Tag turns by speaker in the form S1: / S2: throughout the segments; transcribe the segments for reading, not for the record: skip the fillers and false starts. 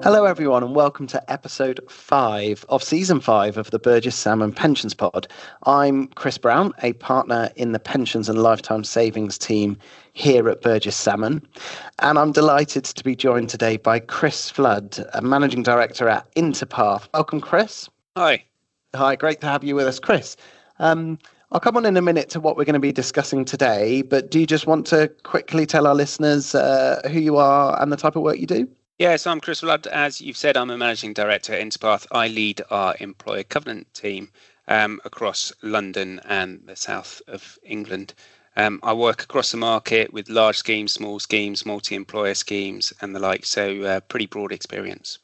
S1: Hello, everyone, and welcome to episode 5 of season 5 of the Burgess Salmon Pensions Pod. I'm Chris Brown, a partner in the pensions and lifetime savings team here at Burgess Salmon, and I'm delighted to be joined today by Chris Flood, a managing director at Interpath. Welcome, Chris.
S2: Hi.
S1: Hi, great to have you with us, Chris. I'll come on in a minute to what we're going to be discussing today, but do you just want to quickly tell our listeners who you are and the type of work you do?
S2: Yeah, so I'm Chris Flood. As you've said, I'm a managing director at Interpath. I lead our employer covenant team across London and the south of England. I work across the market with large schemes, small schemes, multi-employer schemes and the like, so pretty broad experience.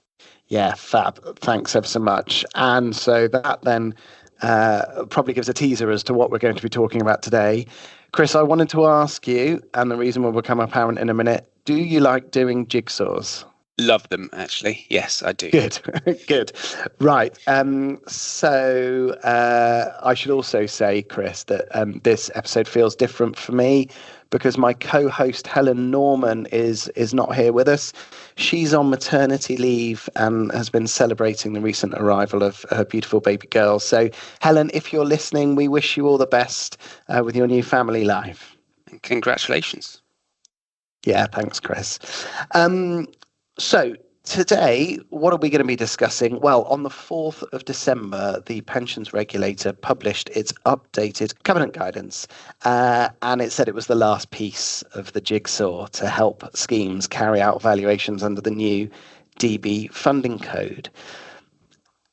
S1: Yeah, fab. Thanks ever so much. And so that then probably gives a teaser as to what we're going to be talking about today. Chris, I wanted to ask you, and the reason will become apparent in a minute, do you like doing jigsaws?
S2: Love them, actually. Yes, I do.
S1: Good, good. Right. So I should also say, Chris, that this episode feels different for me because my co-host Helen Norman is not here with us. She's on maternity leave and has been celebrating the recent arrival of her beautiful baby girl. So, Helen, if you're listening, we wish you all the best with your new family life.
S2: And congratulations.
S1: Yeah, thanks, Chris. So today, what are we going to be discussing? Well, on the 4th of December, the Pensions Regulator published its updated covenant guidance, and it said it was the last piece of the jigsaw to help schemes carry out valuations under the new DB funding code.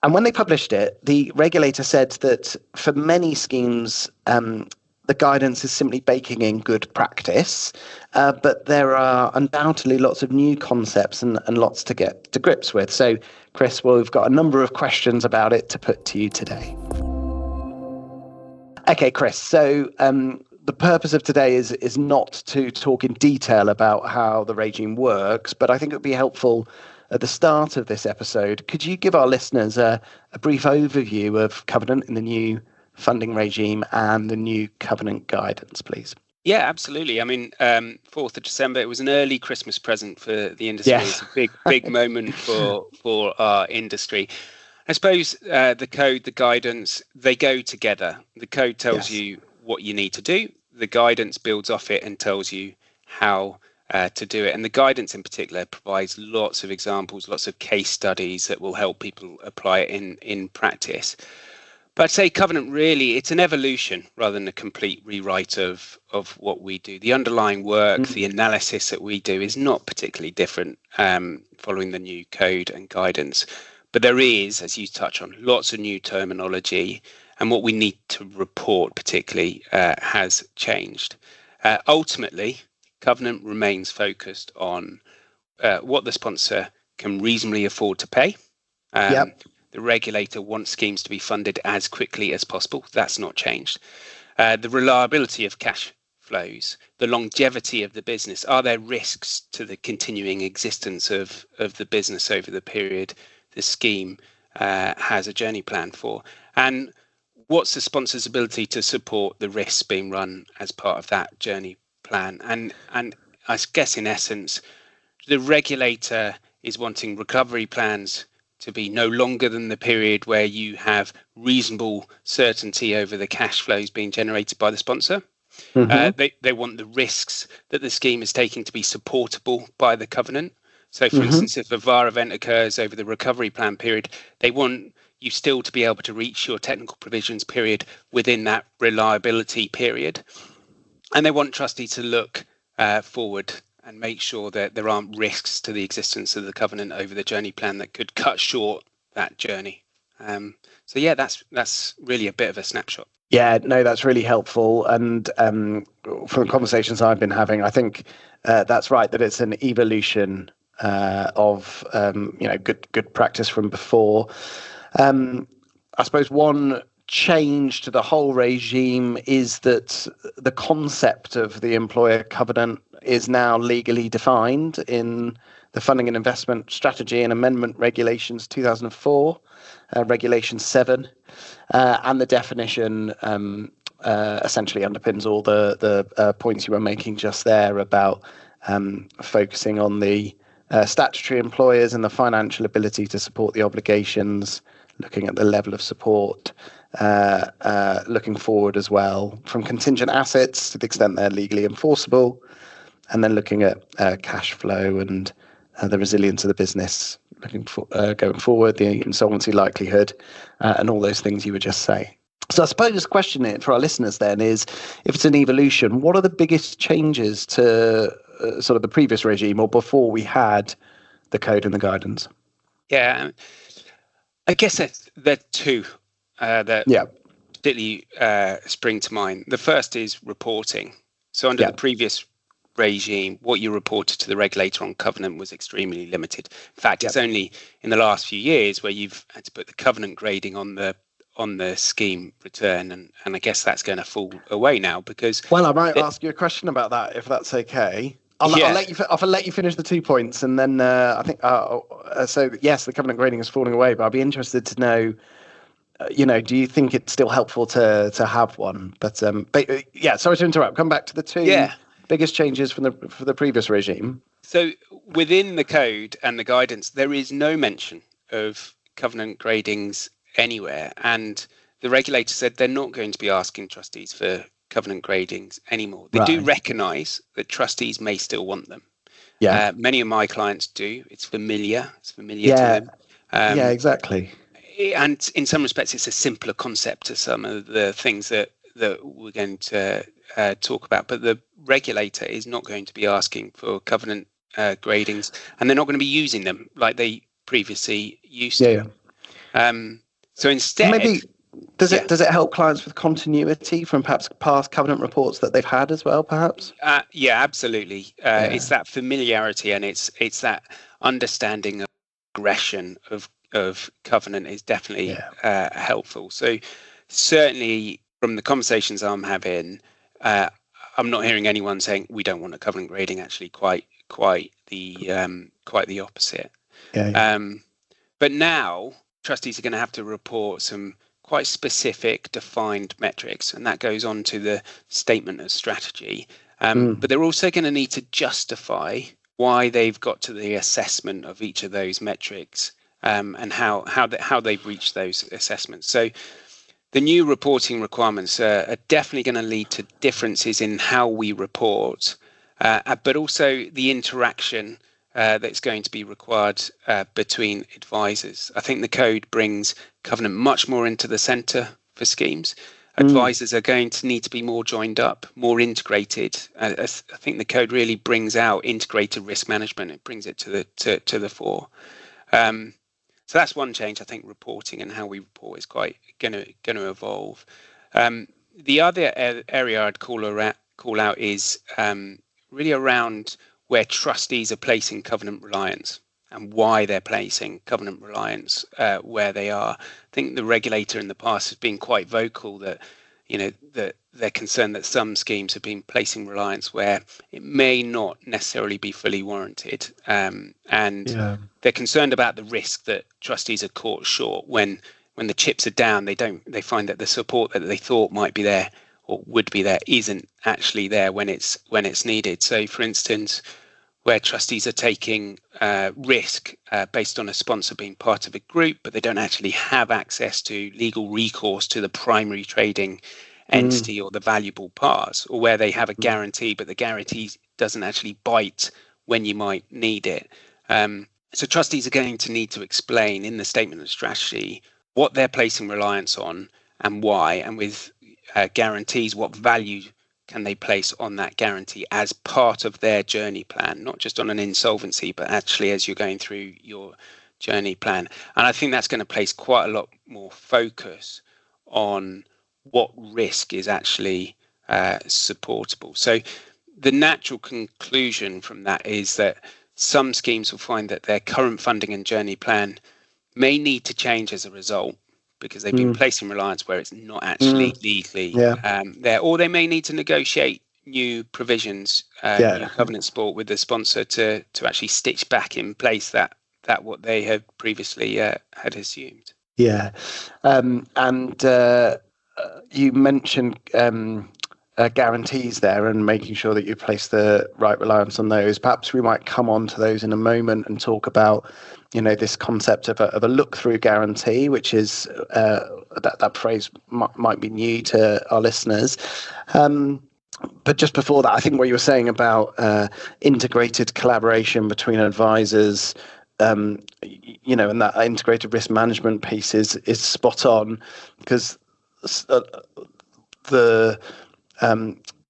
S1: And when they published it, the regulator said that for many schemes, the guidance is simply baking in good practice, but there are undoubtedly lots of new concepts and lots to get to grips with. So, Chris, we've got a number of questions about it to put to you today. Okay, Chris, so the purpose of today is not to talk in detail about how the regime works, but I think it would be helpful at the start of this episode. Could you give our listeners a brief overview of Covenant in the new funding regime and the new covenant guidance, please?
S2: Yeah, absolutely. I mean, 4th of December, it was an early Christmas present for the industry.
S1: Yes.
S2: It's a big moment for our industry. I suppose the code, the guidance, they go together. The code tells you what you need to do. The guidance builds off it and tells you how to do it. And the guidance in particular provides lots of examples, lots of case studies that will help people apply it in practice. But I'd say Covenant really, it's an evolution rather than a complete rewrite of what we do. The underlying work, the analysis that we do is not particularly different following the new code and guidance. But there is, as you touch on, lots of new terminology, and what we need to report particularly has changed. Ultimately, Covenant remains focused on what the sponsor can reasonably afford to pay. The regulator wants schemes to be funded as quickly as possible. That's not changed. The reliability of cash flows, the longevity of the business. Are there risks to the continuing existence of the business over the period the scheme has a journey plan for? And what's the sponsor's ability to support the risks being run as part of that journey plan? And I guess in essence, the regulator is wanting recovery plans to be no longer than the period where you have reasonable certainty over the cash flows being generated by the sponsor. They want the risks that the scheme is taking to be supportable by the covenant. So, for instance, if a VAR event occurs over the recovery plan period, they want you still to be able to reach your technical provisions period within that reliability period. And they want trustees to look forward and make sure that there aren't risks to the existence of the covenant over the journey plan that could cut short that journey. So yeah, that's really a bit of a snapshot.
S1: Yeah, no, that's really helpful. And from the conversations I've been having, I think that's right, that it's an evolution of good practice from before. I suppose one change to the whole regime is that the concept of the employer covenant is now legally defined in the Funding and Investment Strategy and Amendment Regulations 2004, Regulation 7, and the definition essentially underpins all the points you were making just there about focusing on the statutory employers and the financial ability to support the obligations, looking at the level of support, looking forward as well, from contingent assets to the extent they're legally enforceable, and then looking at cash flow and the resilience of the business, looking for going forward, the insolvency likelihood, and all those things you would just say. So I suppose the question for our listeners then is, if it's an evolution, what are the biggest changes to sort of the previous regime or before we had the code and the guidance?
S2: Yeah, I guess there are two that particularly spring to mind. The first is reporting. So under the previous regime, what you reported to the regulator on covenant was extremely limited. In fact, it's only in the last few years where you've had to put the covenant grading on the scheme return, and I guess that's going to fall away now because.
S1: Well, I might ask you a question about that if that's okay. I'll let you finish the 2 points, and then I think so. Yes, the covenant grading is falling away, but I'd be interested to know. Do you think it's still helpful to have one? But yeah, sorry to interrupt. Come back to the two biggest changes for the previous regime.
S2: So within the code and the guidance, there is no mention of covenant gradings anywhere, and the regulator said they're not going to be asking trustees for covenant gradings anymore. They do recognise that trustees may still want them. Yeah, many of my clients do. It's familiar to them.
S1: Yeah, exactly.
S2: And in some respects, it's a simpler concept to some of the things that we're going to talk about. But the regulator is not going to be asking for covenant gradings, and they're not going to be using them like they previously used to. So instead,
S1: maybe does it help clients with continuity from perhaps past covenant reports that they've had as well, perhaps?
S2: Yeah, absolutely. It's that familiarity, and it's that understanding of progression of covenant is definitely helpful. So certainly from the conversations I'm having, I'm not hearing anyone saying we don't want a covenant grading. Actually, quite the opposite. But now trustees are going to have to report some quite specific defined metrics, and that goes on to the statement of strategy. But they're also going to need to justify why they've got to the assessment of each of those metrics, and how they've reached those assessments. So the new reporting requirements are definitely going to lead to differences in how we report, but also the interaction that's going to be required between advisors. I think the code brings covenant much more into the centre for schemes. Advisors are going to need to be more joined up, more integrated. I think the code really brings out integrated risk management. It brings it to the fore. So that's one change. I think reporting and how we report is quite going to evolve. The other area I'd call out is really around where trustees are placing covenant reliance and why they're placing covenant reliance where they are. I think the regulator in the past has been quite vocal that that they're concerned that some schemes have been placing reliance where it may not necessarily be fully warranted, and they're concerned about the risk that trustees are caught short when the chips are down. They find that the support that they thought might be there or would be there isn't actually there when it's needed. So, for instance, where trustees are taking risk based on a sponsor being part of a group, but they don't actually have access to legal recourse to the primary trading entity or the valuable parts, or where they have a guarantee, but the guarantee doesn't actually bite when you might need it. So trustees are going to need to explain in the statement of strategy what they're placing reliance on and why, and with guarantees, what value can they place on that guarantee as part of their journey plan, not just on an insolvency, but actually as you're going through your journey plan. And I think that's going to place quite a lot more focus on what risk is actually supportable. So the natural conclusion from that is that some schemes will find that their current funding and journey plan may need to change as a result, because they've been placing reliance where it's not actually legally there, or they may need to negotiate new provisions, new covenant support with the sponsor to actually stitch back in place that what they had previously had assumed.
S1: Yeah, and you mentioned guarantees there and making sure that you place the right reliance on those. Perhaps we might come on to those in a moment and talk about, this concept of a look-through guarantee, which is that phrase might be new to our listeners. But just before that, I think what you were saying about integrated collaboration between advisors, and that integrated risk management piece is spot on, because the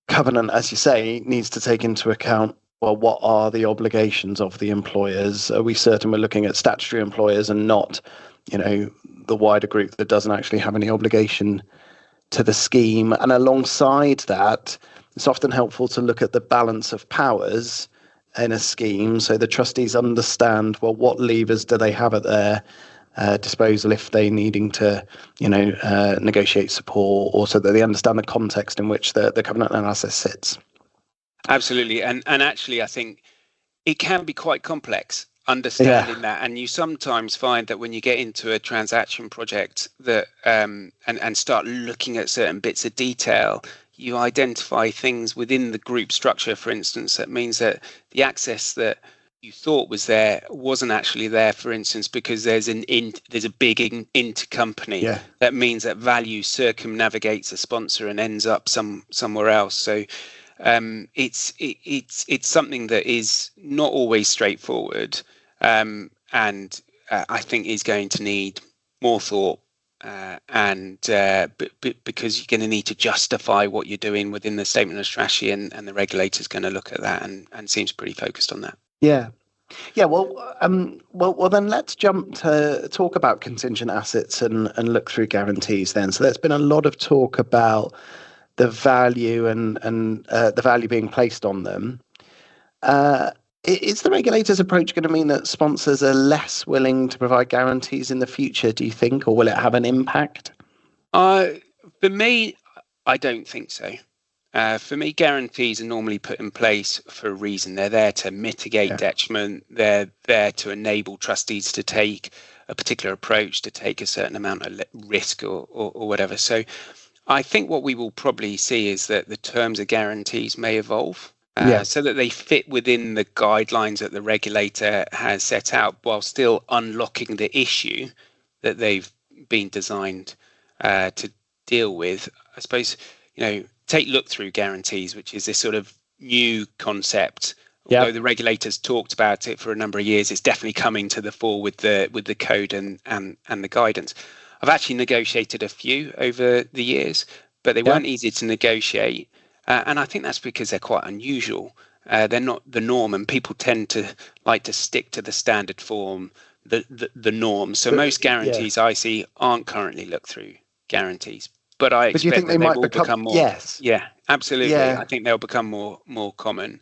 S1: covenant, as you say, needs to take into account, well, what are the obligations of the employers? Are we certain we're looking at statutory employers and not, the wider group that doesn't actually have any obligation to the scheme? And alongside that, it's often helpful to look at the balance of powers in a scheme, so the trustees understand, well, what levers do they have at their disposal if they're needing to, negotiate support, or so that they understand the context in which the covenant analysis sits.
S2: Absolutely. And actually, I think it can be quite complex understanding that. And you sometimes find that when you get into a transaction project that and start looking at certain bits of detail, you identify things within the group structure, for instance, that means that the access that you thought was there wasn't actually there, for instance, because there's a big intercompany.
S1: Yeah.
S2: That means that value circumnavigates a sponsor and ends up somewhere else. So it's something that is not always straightforward, and I think is going to need more thought, because you're going to need to justify what you're doing within the statement of strategy, and the regulator's going to look at that and seems pretty focused on that.
S1: Yeah. Well, then let's jump to talk about contingent assets and look through guarantees then. So there's been a lot of talk about the value and the value being placed on them. Is the regulator's approach going to mean that sponsors are less willing to provide guarantees in the future, do you think, or will it have an impact?
S2: For me, I don't think so. For me, guarantees are normally put in place for a reason. They're there to mitigate detriment. They're there to enable trustees to take a particular approach, to take a certain amount of risk or whatever. So I think what we will probably see is that the terms of guarantees may evolve. So that they fit within the guidelines that the regulator has set out, while still unlocking the issue that they've been designed to deal with. I suppose, take look-through guarantees, which is this sort of new concept. Although the regulators talked about it for a number of years, it's definitely coming to the fore with the code and the guidance. I've actually negotiated a few over the years, but they weren't easy to negotiate. And I think that's because they're quite unusual. They're not the norm, and people tend to like to stick to the standard form, the norm. So most guarantees I see aren't currently look-through guarantees. But I expect
S1: do you think they might
S2: become more.
S1: Yes.
S2: Yeah, absolutely.
S1: Yeah.
S2: I think they'll become more common,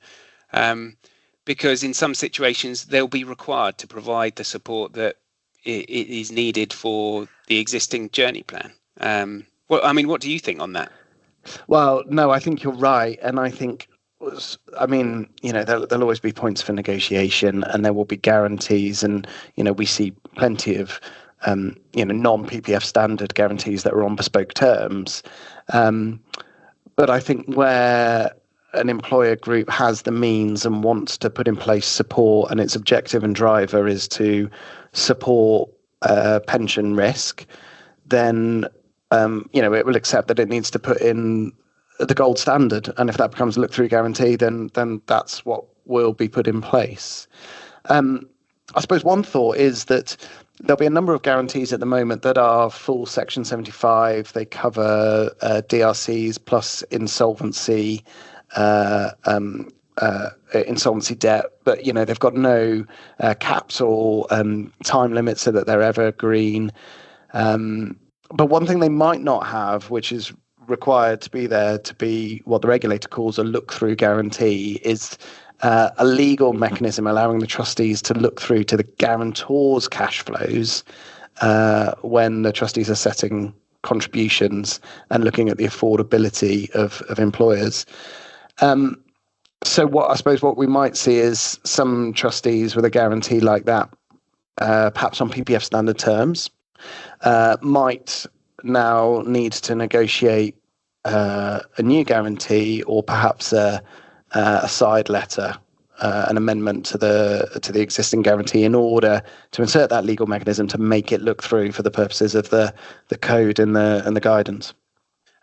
S2: because in some situations they'll be required to provide the support that it is needed for the existing journey plan. What do you think on that?
S1: Well, no, I think you're right. And I think, there'll always be points for negotiation, and there will be guarantees. And, we see plenty of, non-PPF standard guarantees that are on bespoke terms. But I think where an employer group has the means and wants to put in place support, and its objective and driver is to support pension risk, then it will accept that it needs to put in the gold standard, and if that becomes a look-through guarantee, then that's what will be put in place. I suppose one thought is that there'll be a number of guarantees at the moment that are full Section 75. They cover DRCs plus insolvency, insolvency debt, but they've got no caps or time limits, so that they're evergreen. But one thing they might not have, which is required to be there to be what the regulator calls a look-through guarantee, is a legal mechanism allowing the trustees to look through to the guarantor's cash flows when the trustees are setting contributions and looking at the affordability of employers. So what we might see is some trustees with a guarantee like that, perhaps on PPF standard terms, might now need to negotiate a new guarantee or perhaps a side letter, an amendment to the existing guarantee in order to insert that legal mechanism to make it look through for the purposes of the code and the guidance.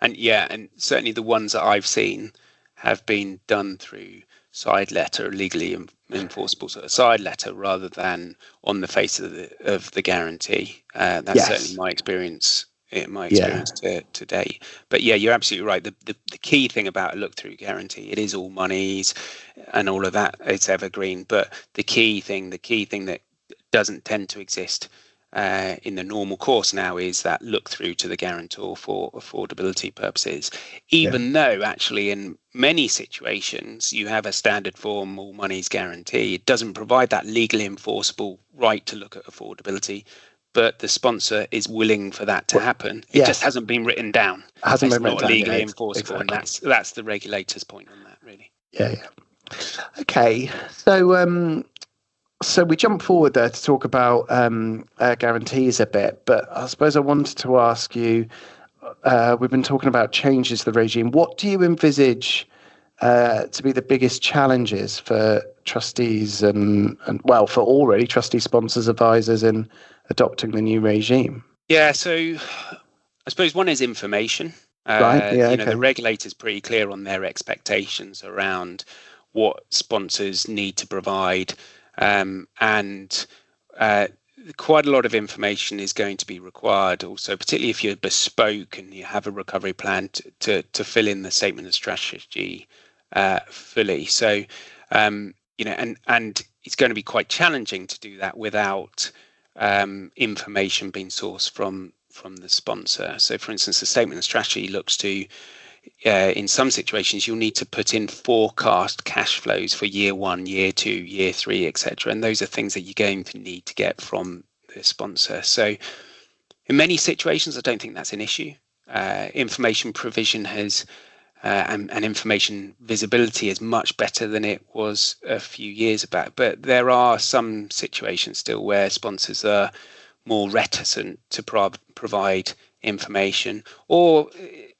S2: And certainly the ones that I've seen have been done through side letter, legally enforceable sort of side letter, rather than on the face of the guarantee. That's certainly my experience. To date. But yeah, you're absolutely right. The key thing about a look-through guarantee, it is all monies and all of that. It's evergreen. But the key thing that doesn't tend to exist in the normal course now is that look through to the guarantor for affordability purposes, even though actually in many situations you have a standard form all monies guarantee. It doesn't provide that legally enforceable right to look at affordability, but the sponsor is willing for that to happen. It just hasn't been written down. It's not legally enforceable, and that's the regulator's point on that, really.
S1: Okay, so we jump forward there to talk about guarantees a bit, but I suppose I wanted to ask you, we've been talking about changes to the regime. What do you envisage to be the biggest challenges for trustees and for all really, trustee sponsors, advisors in adopting the new regime?
S2: Yeah, so I suppose one is information. The regulator's pretty clear on their expectations around what sponsors need to provide. And quite a lot of information is going to be required also, particularly if you're bespoke and you have a recovery plan to fill in the statement of strategy fully. So, and it's going to be quite challenging to do that without information being sourced from the sponsor. So, for instance, the statement of strategy looks to in some situations, you'll need to put in forecast cash flows for year 1, year 2, year 3, etc. And those are things that you're going to need to get from the sponsor. So in many situations, I don't think that's an issue. Information provision has and information visibility is much better than it was a few years back. But there are some situations still where sponsors are more reticent to provide information, or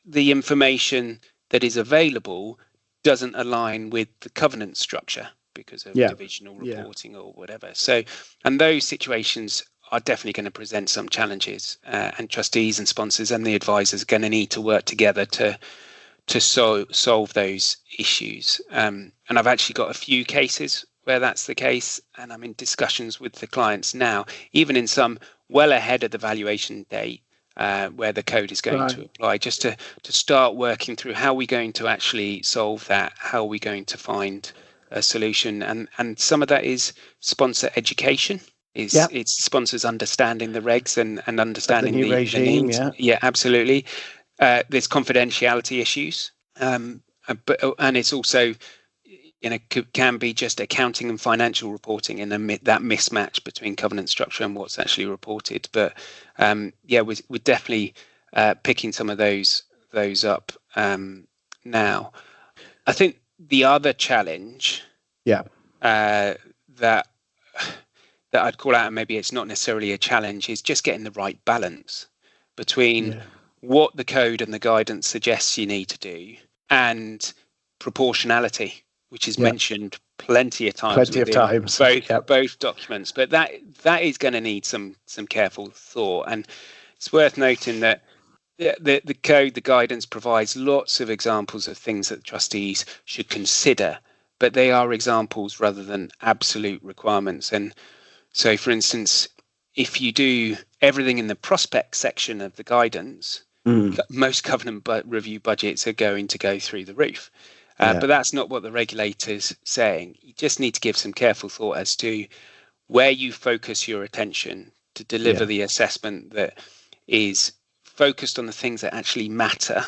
S2: the information that is available doesn't align with the covenant structure because of divisional reporting or whatever. So, and those situations are definitely going to present some challenges, and trustees and sponsors and the advisors are going to need to work together to solve those issues. And I've actually got a few cases where that's the case, and I'm in discussions with the clients now, even in some well ahead of the valuation date, where the code is going to apply, just to start working through how we're going to actually solve that, how are we going to find a solution. And some of that is sponsor education, it's sponsors understanding the regs and understanding the
S1: regime.
S2: Yeah, absolutely. There's confidentiality issues, and it's also can be just accounting and financial reporting and that mismatch between covenant structure and what's actually reported. But we're definitely picking some of those up now. I think the other challenge that I'd call out, and maybe it's not necessarily a challenge, is just getting the right balance between what the code and the guidance suggests you need to do and proportionality, which is mentioned plenty of times. Both documents, but that is going to need some careful thought. And it's worth noting that the code, the guidance provides lots of examples of things that trustees should consider, but they are examples rather than absolute requirements. And so, for instance, if you do everything in the prospect section of the guidance, most covenant review budgets are going to go through the roof. But that's not what the regulator's saying. You just need to give some careful thought as to where you focus your attention to deliver the assessment that is focused on the things that actually matter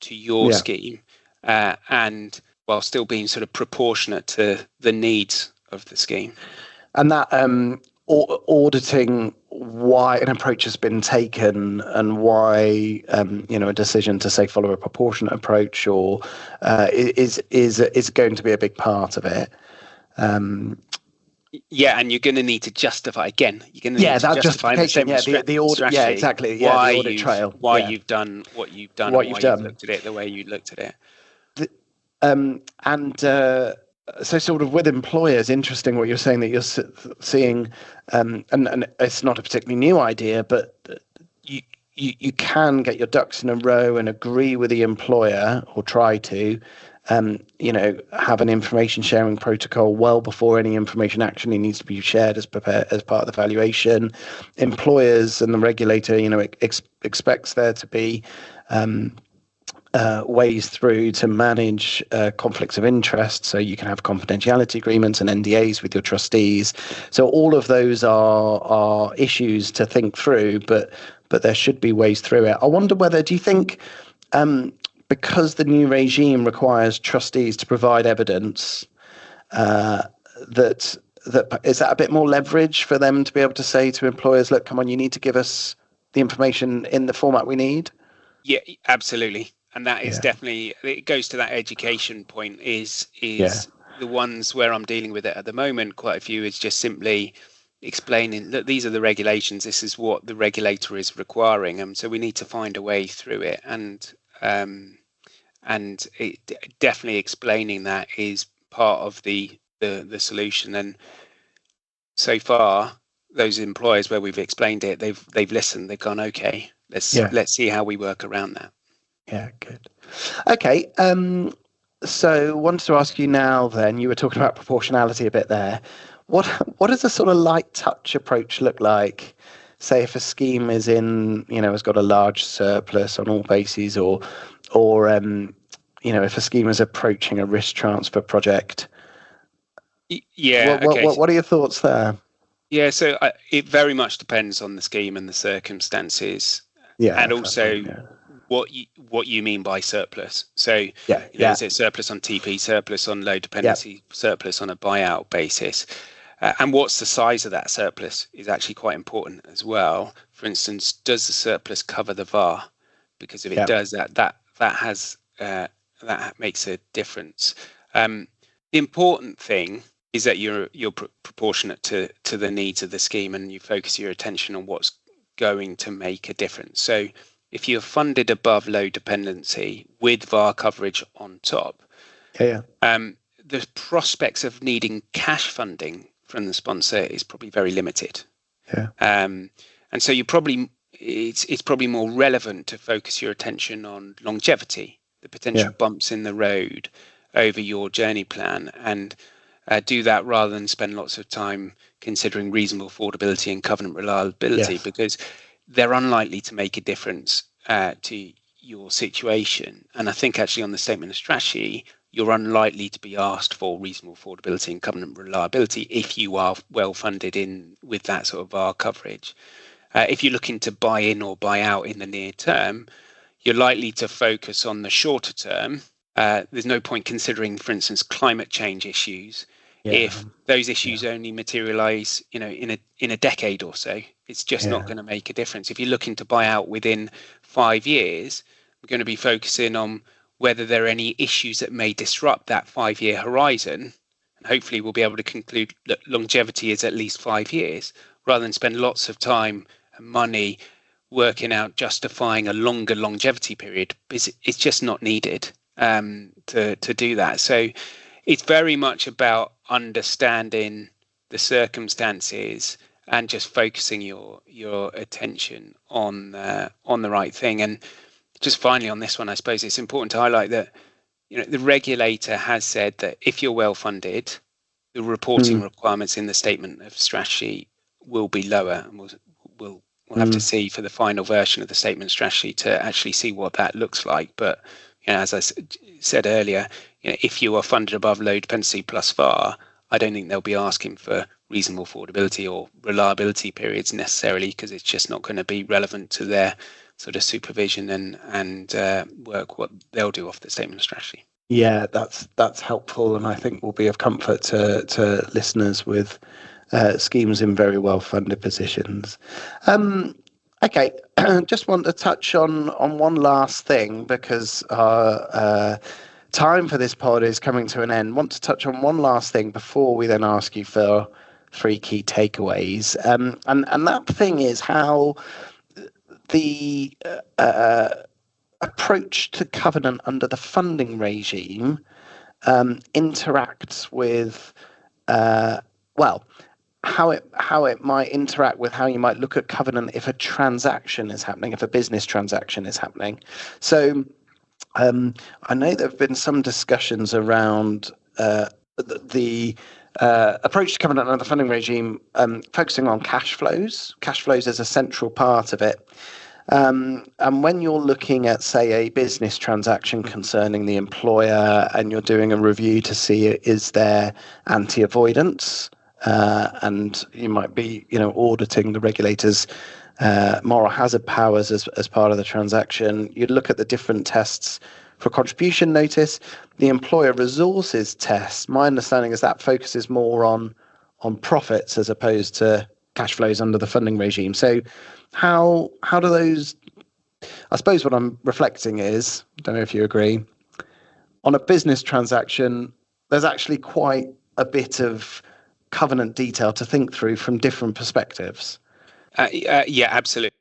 S2: to your scheme, and while still being sort of proportionate to the needs of the scheme.
S1: And that auditing why an approach has been taken and why a decision to say follow a proportionate approach or is going to be a big part of it.
S2: Yeah, and you're going to need to justify again. You're going to need to
S1: that
S2: justify in the
S1: justification.
S2: statement
S1: The audit.
S2: strategy.
S1: Yeah, exactly. Yeah,
S2: Why
S1: the audit trail.
S2: you've done what you've done,
S1: what
S2: and
S1: you've
S2: why
S1: done.
S2: you've looked at it the way you looked at it.
S1: So sort of with employers, interesting what you're saying, that you're seeing, and it's not a particularly new idea, but you can get your ducks in a row and agree with the employer, or try to, have an information sharing protocol well before any information actually needs to be shared as part of the valuation. Employers and the regulator, expects there to be ways through to manage conflicts of interest, so you can have confidentiality agreements and NDAs with your trustees. So all of those are issues to think through, but there should be ways through it. I wonder whether, do you think, because the new regime requires trustees to provide evidence, that is that a bit more leverage for them to be able to say to employers, look, come on, you need to give us the information in the format we need?
S2: Yeah, absolutely. And that is definitely, it goes to that education point, is the ones where I'm dealing with it at the moment, quite a few, is just simply explaining that these are the regulations, this is what the regulator is requiring, so we need to find a way through it, and definitely explaining that is part of the solution. And so far, those employers where we've explained it, they've listened, they've gone, okay, let's see how we work around that.
S1: Yeah, good. Okay, so wanted to ask you now then, you were talking about proportionality a bit there. What does a sort of light touch approach look like? Say if a scheme is has got a large surplus on all bases, or if a scheme is approaching a risk transfer project.
S2: Yeah.
S1: What are your thoughts there?
S2: Yeah, so it very much depends on the scheme and the circumstances. Yeah, and also what you mean by surplus. So is it surplus on TP, surplus on low dependency, surplus on a buyout basis? And what's the size of that surplus is actually quite important as well. For instance, does the surplus cover the VAR? Because if it does, that makes a difference. The important thing is that you're proportionate to the needs of the scheme, and you focus your attention on what's going to make a difference. So if you're funded above low dependency with VAR coverage on top, the prospects of needing cash funding from the sponsor is probably very limited. And so it's probably more relevant to focus your attention on longevity, the potential bumps in the road over your journey plan, and do that rather than spend lots of time considering reasonable affordability and covenant reliability, because they're unlikely to make a difference to your situation. And I think actually on the statement of strategy, you're unlikely to be asked for reasonable affordability and covenant reliability if you are well funded in with that sort of VAR coverage. If you're looking to buy in or buy out in the near term, you're likely to focus on the shorter term. There's no point considering, for instance, climate change issues if those issues only materialize, in a decade or so. It's just not going to make a difference. If you're looking to buy out within 5 years, we're going to be focusing on whether there are any issues that may disrupt that 5-year horizon. And hopefully we'll be able to conclude that longevity is at least 5 years, rather than spend lots of time and money working out justifying a longer longevity period. It's just not needed to do that. So it's very much about understanding the circumstances and just focusing your attention on the right thing. And just finally on this one, I suppose it's important to highlight that the regulator has said that if you're well funded, the reporting requirements in the statement of strategy will be lower, and we'll have to see for the final version of the statement of strategy to actually see what that looks like. But as I said earlier, if you are funded above low dependency plus VAR, I don't think they'll be asking for reasonable affordability or reliability periods necessarily, because it's just not going to be relevant to their sort of supervision and work, what they'll do off the statement of strategy.
S1: Yeah, that's helpful, and I think will be of comfort to listeners with schemes in very well funded positions. Okay, just want to touch on one last thing, because our time for this pod is coming to an end. Want to touch on one last thing before we then ask you for three key takeaways. And that thing is how the approach to covenant under the funding regime interacts with, how it might interact with how you might look at covenant if a transaction is happening, if a business transaction is happening. So I know there have been some discussions around the approach to covenant under the funding regime, focusing on cash flows. Cash flows is a central part of it. And when you're looking at, say, a business transaction concerning the employer, and you're doing a review to see is there anti-avoidance, and you might be, auditing the regulator's moral hazard powers as part of the transaction, you'd look at the different tests for contribution notice. The employer resources test, my understanding is that focuses more on profits as opposed to cash flows under the funding regime. So how do those, I suppose what I'm reflecting is, I don't know if you agree, on a business transaction, there's actually quite a bit of covenant detail to think through from different perspectives.
S2: Yeah, absolutely.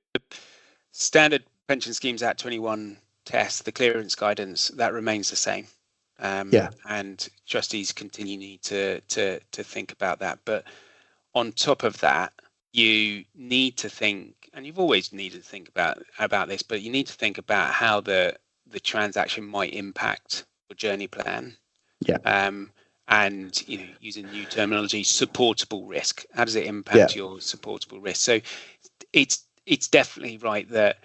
S2: Standard Pension Schemes Act 21 test, the clearance guidance, that remains the same. And trustees continue to think about that. But on top of that, you need to think, and you've always needed to think about this, but you need to think about how the transaction might impact your journey plan. And using new terminology, supportable risk. How does it impact your supportable risk? So it's definitely right that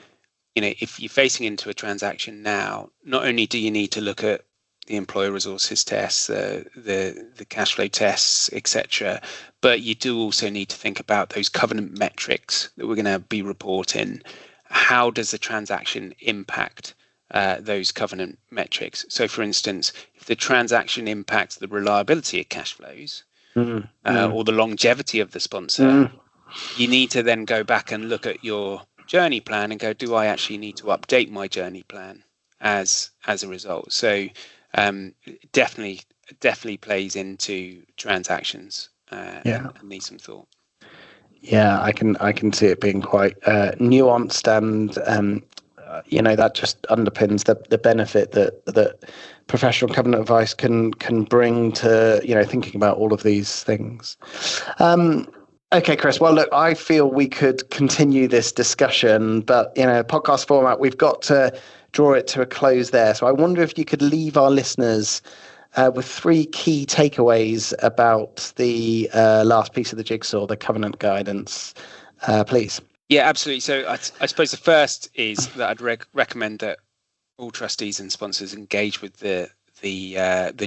S2: if you're facing into a transaction now, not only do you need to look at the employer resources tests, the cash flow tests, etc., but you do also need to think about those covenant metrics that we're going to be reporting. How does the transaction impact those covenant metrics? So, for instance, if the transaction impacts the reliability of cash flows or the longevity of the sponsor, you need to then go back and look at your journey plan and go, do I actually need to update my journey plan as a result? So definitely plays into transactions and needs some thought.
S1: Yeah, I can see it being quite nuanced, and that just underpins the benefit that professional covenant advice can bring to thinking about all of these things. Okay, Chris. Well, look, I feel we could continue this discussion, but podcast format, we've got to draw it to a close there. So I wonder if you could leave our listeners with three key takeaways about the last piece of the jigsaw, the covenant guidance, please.
S2: Yeah, absolutely. So I suppose the first is that I'd recommend that all trustees and sponsors engage with the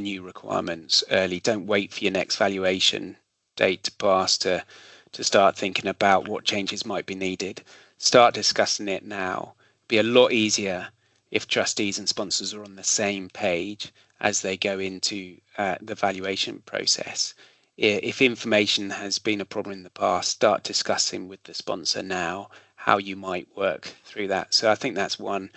S2: new requirements early. Don't wait for your next valuation date to pass to start thinking about what changes might be needed. Start discussing it now. Be a lot easier if trustees and sponsors are on the same page as they go into the valuation process. If information has been a problem in the past, start discussing with the sponsor now how you might work through that. So I think that's one.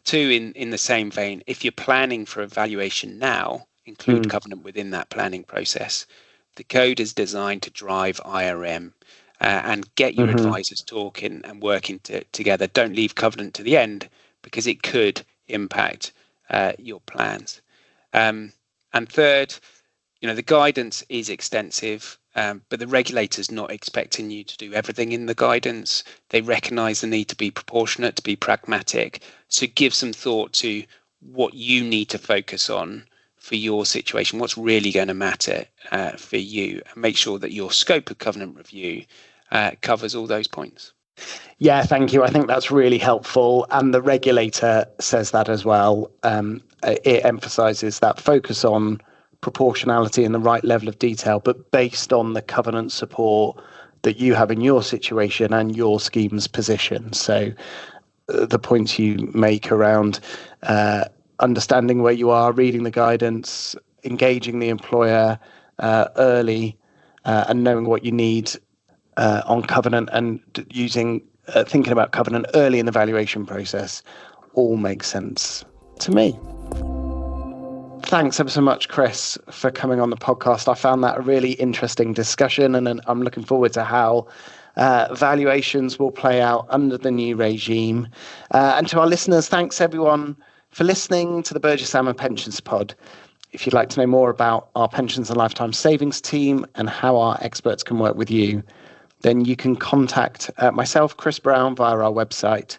S2: Two, in the same vein, if you're planning for a valuation now, include covenant within that planning process. The code is designed to drive IRM and get your advisors talking and working together. Don't leave covenant to the end because it could impact your plans. And third, the guidance is extensive, but the regulator's not expecting you to do everything in the guidance. They recognise the need to be proportionate, to be pragmatic. So give some thought to what you need to focus on for your situation, what's really going to matter for you, and make sure that your scope of covenant review covers all those points.
S1: Yeah, thank you. I think that's really helpful. And the regulator says that as well. It emphasises that focus on proportionality and the right level of detail, but based on the covenant support that you have in your situation and your scheme's position. So the points you make around understanding where you are, reading the guidance, engaging the employer early, and knowing what you need on covenant, and thinking about covenant early in the valuation process, all makes sense to me. thanks ever so much, Chris, for coming on the podcast. I found that a really interesting discussion, and I'm looking forward to how valuations will play out under the new regime. And to our listeners, thanks everyone for listening to the Burgess Salmon Pensions Pod. If you'd like to know more about our pensions and lifetime savings team and how our experts can work with you, then you can contact myself, Chris Brown, via our website.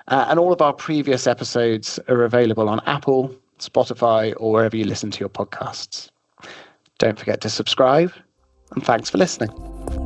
S1: And all of our previous episodes are available on Apple, Spotify, or wherever you listen to your podcasts. Don't forget to subscribe, and thanks for listening.